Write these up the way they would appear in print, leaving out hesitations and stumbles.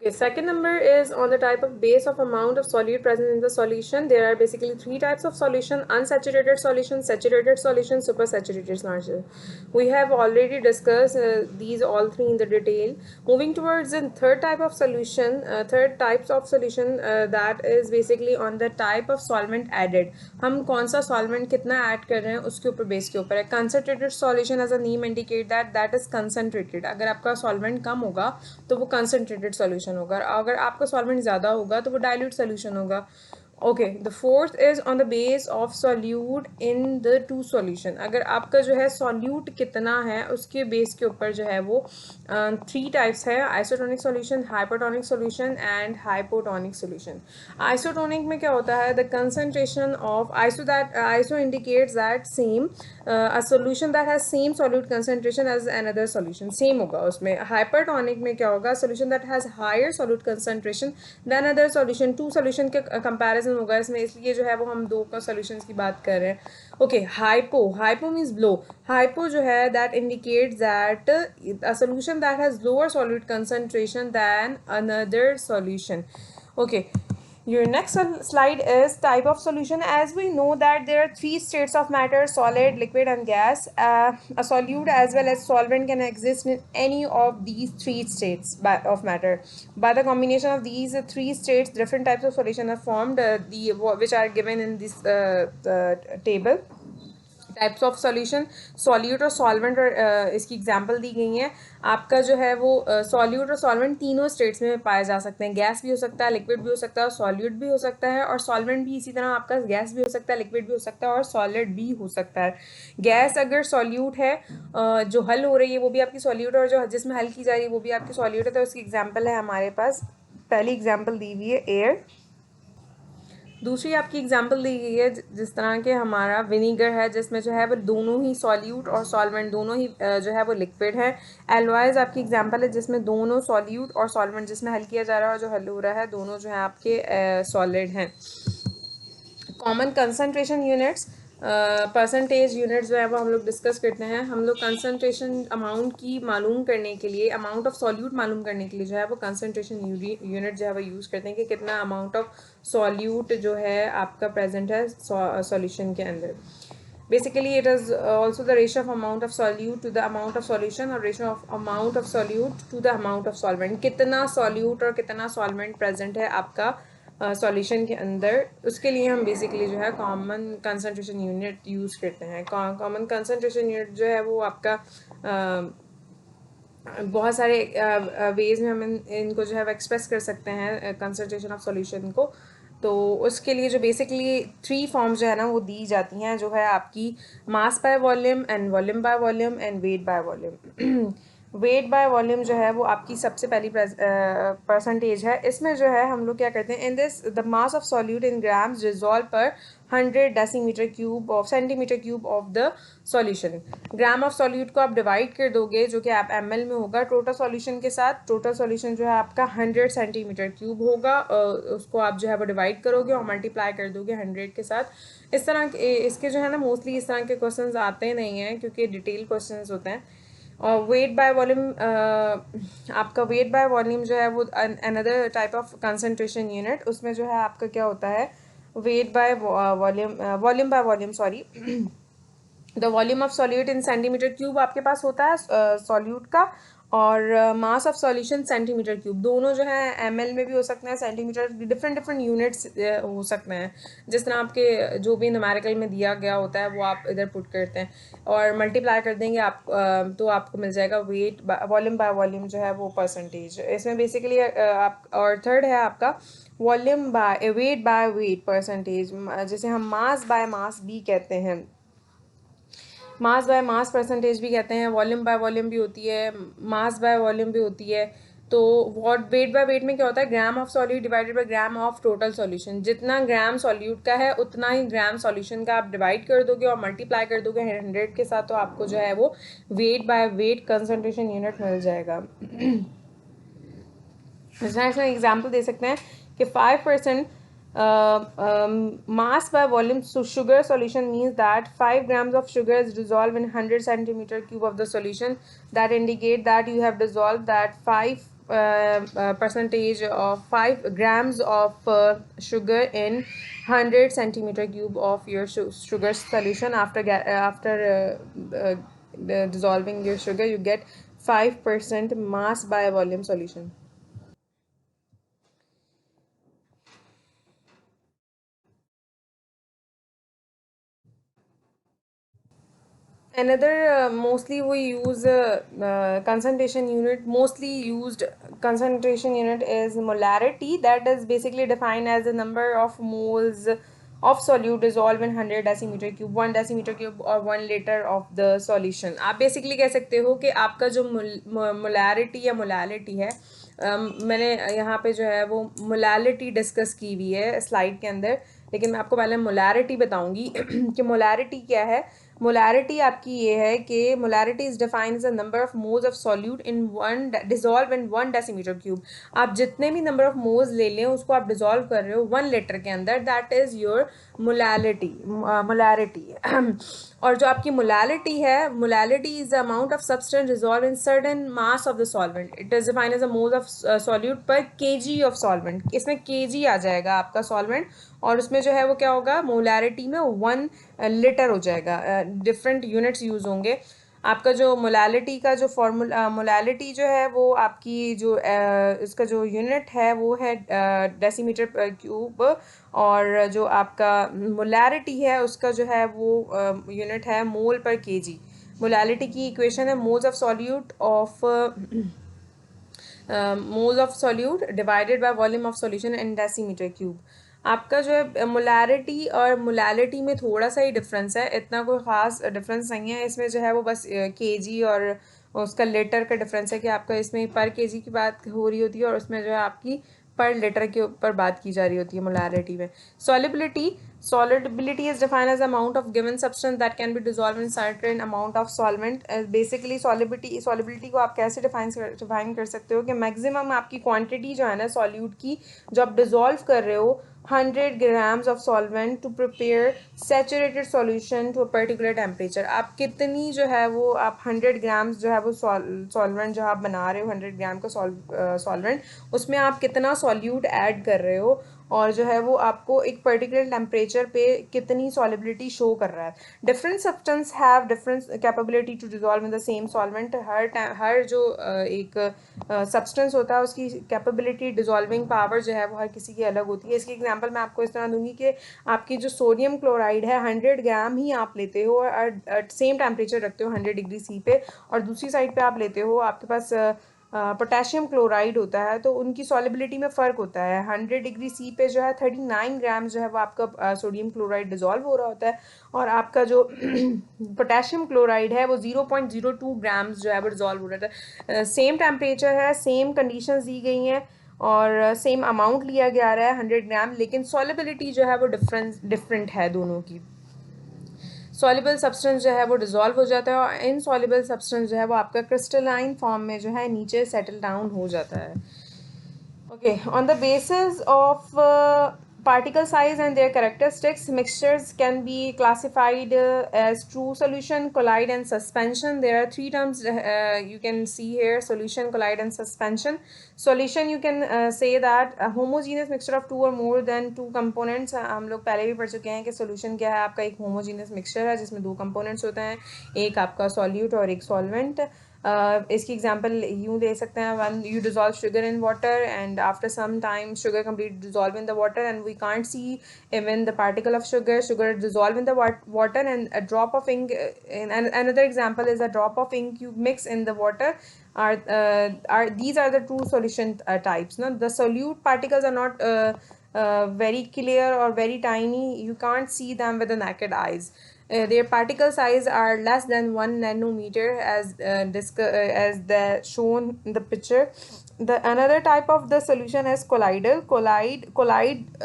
Okay, second number is on the type of base of amount of solute present in the solution. There are basically three types of solution: unsaturated solution, saturated solution, supersaturated solution. We have already discussed these all three in the detail. Moving towards the third type of solution, third types of solution that is basically on the type of solvent added. हम कौन सा solvent कितना add कर रहे हैं उसके ऊपर base के ऊपर है. Concentrated solution as a name indicate that is concentrated. अगर आपका solvent कम होगा तो वो concentrated solution होगा. अगर आपका सॉल्वेंट ज़्यादा होगा तो वो डाइल्यूट सोल्यूशन होगा. Okay, the fourth is on the base of solute in the two solution. अगर आपका जो है सॉल्यूट कितना है उसके बेस के ऊपर जो है वो थ्री टाइप्स है: isotonic solution, hypertonic solution and hypotonic solution. Isotonic में क्या होता है? The concentration of iso indicates that same a solution that has same solute concentration as another solution, same होगा उसमें. हाइपरटोनिक में क्या होगा? solution that has higher solute concentration than other solution. Two solution के कंपैरिजन होगा इसमें, इसलिए जो है वो हम दो का solutions की बात कर रहे हैं. Okay, hypo means low. Hypo जो है that indicates that a solution that has lower solute concentration than another solution. Okay, your next slide is type of solution. As we know that there are three states of matter: solid, liquid and gas. A solute as well as solvent can exist in any of these three states of matter. By the combination of these three states, different types of solution are formed, which are given in this table. Types of solution, solute और solvent, और इसकी example दी गई हैं. आपका जो है वो solute और सॉल्वेंट तीनों स्टेट्स में पाए जा सकते हैं. गैस भी हो सकता है, लिक्विड भी हो सकता है, और सॉल्यूट भी हो सकता है. और सॉल्वेंट भी इसी तरह आपका गैस भी हो सकता है, लिक्विड भी हो सकता है और सॉलिड भी हो सकता है. गैस अगर सॉल्यूट है, जो हल हो रही है वो भी आपकी सॉल्यूट, और जो जिसमें हल की जा रही है वो भी आपकी सॉल्यूट है. तो उसकी एग्जाम्पल है हमारे पास, पहली एग्जाम्पल दी हुई है एयर. दूसरी आपकी एग्जांपल दी गई है जिस तरह के हमारा विनीगर है, जिसमें जो है वो दोनों ही सॉल्यूट और सॉल्वेंट दोनों ही जो है वो लिक्विड है. एलॉयज़ आपकी एग्जांपल है जिसमें दोनों सॉल्यूट और सॉल्वेंट जिसमें हल किया जा रहा है और जो हल हो रहा है दोनों जो है आपके सॉलिड हैं. Common concentration units, percentage units जो है वो हम लोग डिस्कस करते हैं. हम लोग कंसनट्रेशन अमाउंट की मालूम करने के लिए, अमाउंट ऑफ सॉल्यूट मालूम करने के लिए जो है वो कंसनट्रेशन यूनिट जो है वो यूज़ करते हैं कि कितना अमाउंट ऑफ सॉल्यूट जो है आपका प्रेजेंट है सॉल्यूशन के अंदर. Basically, it is also the ratio of amount of solute to the amount of solution, और ratio of amount of solute to the amount of solvent. कितना solute और कितना solvent present है आपका सॉल्यूशन के अंदर, उसके लिए हम बेसिकली जो है कॉमन कंसंट्रेशन यूनिट यूज़ करते हैं. कॉमन कंसंट्रेशन यूनिट जो है वो आपका बहुत सारे वेज में हम इनको जो है एक्सप्रेस कर सकते हैं कंसंट्रेशन ऑफ सॉल्यूशन को. तो उसके लिए जो बेसिकली थ्री फॉर्म्स जो है ना वो दी जाती हैं, जो है आपकी mass by volume and volume by volume and weight by volume. Weight by volume जो है वो आपकी सबसे पहली परसेंटेज है. इसमें जो है हम लोग क्या करते हैं, in this the mass of solute in grams dissolve पर 100 decimetre cube of centimetre cube of the solution. Gram of solute को आप डिवाइड कर दोगे जो कि आप ml में होगा टोटल सॉल्यूशन के साथ. टोटल सॉल्यूशन जो है आपका 100 सेंटीमीटर क्यूब होगा, उसको आप जो है वो डिवाइड करोगे और मल्टीप्लाई कर दोगे 100 के साथ. इस तरह के इसके जो है ना मोस्टली इस तरह के क्वेश्चन आते नहीं हैं क्योंकि डिटेल क्वेश्चन होते हैं. और वेट बाय वॉल्यूम, आपका वेट बाय वॉल्यूम जो है वो another type of concentration unit. उसमें जो है आपका क्या होता है, weight by volume by volume the volume of solute in centimetre cube आपके पास होता है सॉल्यूट का, और mass of solution centimetre cube. दोनों जो है ml में भी हो सकते हैं, सेंटीमीटर, डिफरेंट यूनिट्स हो सकते हैं. जिस तरह आपके जो भी न्यूमेरिकल में दिया गया होता है वो आप इधर पुट करते हैं और मल्टीप्लाई कर देंगे आप, तो आपको मिल जाएगा वेट वॉल्यूम बाय वॉल्यूम जो है वो परसेंटेज. इसमें बेसिकली आप, और थर्ड है आपका volume by weight by wait percentage, जिसे हम मास बाय मास भी कहते हैं, मास बाय मास परसेंटेज भी कहते हैं. वॉल्यूम बाय वॉल्यूम भी होती है, मास बाय वॉल्यूम भी होती है. तो वेट बाय वेट में क्या होता है, gram of solute divided by gram of total solution. जितना ग्राम सॉल्यूट का है उतना ही ग्राम सॉल्यूशन का आप डिवाइड कर दोगे और मल्टीप्लाई कर दोगे 100 के साथ, तो आपको जो है वो weight by weight concentration unit मिल जाएगा. इसमें एग्जाम्पल दे सकते हैं कि 5% mass by volume sugar solution means that 5 grams of sugar is dissolved in 100 centimeter cube of the solution. That indicate that you have dissolved that 5 percentage of 5 grams of sugar in 100 centimeter cube of your sugar solution. After dissolving your sugar, you get 5% mass by volume solution. Another mostly we use concentration unit. Mostly used concentration unit is molarity. That is basically defined as the number of moles of solute dissolved in 100 decimeter cube, 1 decimeter cube or 1 liter of the solution. आप basically कह सकते हो कि आपका जो molarity या molality है, मैंने यहाँ पे जो है वो मोलालिटी डिस्कस की हुई है स्लाइड के अंदर, लेकिन मैं आपको पहले मोलारिटी बताऊंगी कि मोलारिटी क्या है. मोलारिटी आपकी ये है कि molarity is defined as the number of moles of solute in one dissolve in 1 decimetre cube. आप जितने भी नंबर ऑफ मोल्स ले लें उसको आप डिसॉल्व कर रहे हो 1 लीटर के अंदर, दैट इज योर मोलारिटी. और जो आपकी मोलालिटी है, molality is the amount of substance dissolve in certain mass of the solvent. It is defined as a moles of solute per kg of solvent. इसमें kg आ जाएगा आपका solvent, और उसमें जो है वो क्या होगा, मोलारिटी में 1 लीटर हो जाएगा. डिफरेंट यूनिट्स यूज होंगे. आपका जो मोलालिटी का जो फॉर्मूला, मोलालिटी जो है वो आपकी जो इसका जो यूनिट है वो है डेसीमीटर पर क्यूब, और जो आपका मोलारिटी है उसका जो है वो यूनिट है मोल पर केजी. मोलालिटी की इक्वेशन है moles of solute of moles of solute divided by volume of solution in decimetre cube. आपका जो है मोलारिटी और मोलालिटी में थोड़ा सा ही डिफरेंस है, इतना कोई ख़ास डिफरेंस नहीं है इसमें. जो है वो बस केजी और उसका लीटर का डिफरेंस है कि आपका इसमें पर केजी की बात हो रही होती है और उसमें जो है आपकी पर लीटर के ऊपर बात की जा रही होती है मोलारिटी में. Solubility is defined as the amount of given substance that can be dissolved in certain amount of solvent. Basically solubility को आप कैसे डिफाइन कर सकते हो कि मैक्सिमम आपकी क्वांटिटी जो है ना सॉल्यूट की, जो आप डिसॉल्व कर रहे हो 100 grams of solvent to prepare saturated solution to a particular temperature. आप कितनी जो है वो आप 100 grams जो है वो सॉल्वेंट जो आप बना रहे हो 100 ग्राम का सॉल्वेंट, उसमें आप कितना सॉल्यूट ऐड कर रहे हो और जो है वो आपको एक पर्टिकुलर टेम्परेचर पे कितनी सॉलिबिलिटी शो कर रहा है. Different substance have different capability to dissolve in the same solvent. हर जो एक सब्सटेंस होता है उसकी कैपेबिलिटी डिसॉल्विंग पावर जो है वो हर किसी की अलग होती है. इसकी एग्जांपल मैं आपको इस तरह दूंगी कि आपकी जो सोडियम क्लोराइड है 100 ग्राम ही आप लेते हो और सेम टेम्परेचर रखते हो 100 डिग्री सी पे, और दूसरी साइड पे आप लेते हो आपके पास पोटेशियम क्लोराइड होता है, तो उनकी सॉलिबिलिटी में फ़र्क होता है. 100 डिग्री सी पे जो है 39 ग्राम जो है वो आपका सोडियम क्लोराइड डिसॉल्व हो रहा होता है, और आपका जो पोटेशियम क्लोराइड है वो 0.02 ग्राम्स जो है वो डिसॉल्व हो रहा है. सेम टेम्परेचर है, सेम कंडीशंस दी गई हैं और सेम अमाउंट लिया गया रहा है 100 ग्राम, लेकिन सॉलिबिलिटी जो है वो डिफरेंट है दोनों की. सॉल्युबल सब्सटेंस जो है वो डिसॉल्व हो जाता है और इनसॉल्युबल सब्सटेंस जो है वो आपका क्रिस्टलाइन फॉर्म में जो है नीचे सेटल डाउन हो जाता है. Okay, on the basis of particle size and their characteristics, mixtures can be classified as true solution, colloid, and suspension. There are three terms you can see here: solution, colloid, and suspension. Solution, you can say that a homogeneous mixture of two or more than two components. हम लोग पहले भी पढ़ चुके हैं कि solution क्या है. आपका एक homogeneous mixture है जिसमें दो components होते हैं, एक आपका solute और एक solvent. इसकी एग्जांपल यूँ ले सकते हैं, one you dissolve sugar in water and after some time sugar complete dissolve in the water and we can't see even the particle of sugar dissolve in the water and a drop of ink. Another example is a drop of ink you mix in the water. These are the two solution types. No, the solute particles are not very clear or very tiny. You can't see them with the naked eyes. Their particle size are less than 1 nanometer as the shown in the picture. The another type of the solution is colloidal. Colloid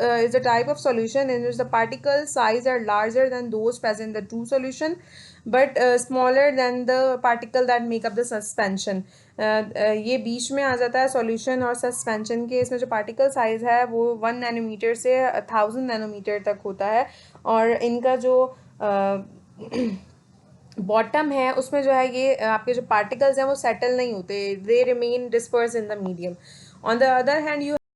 is a type of solution in which the particle size are larger than those present in the true solution, but smaller than the particle that make up the suspension. ये बीच में आ जाता है solution और suspension के. इसमें जो particle size है वो 1 नैनोमीटर से 1000 नैनोमीटर तक होता है, और इनका जो बॉटम है उसमें जो है ये आपके जो पार्टिकल्स हैं वो सेटल नहीं होते, they remain disperse in the medium. On the other hand you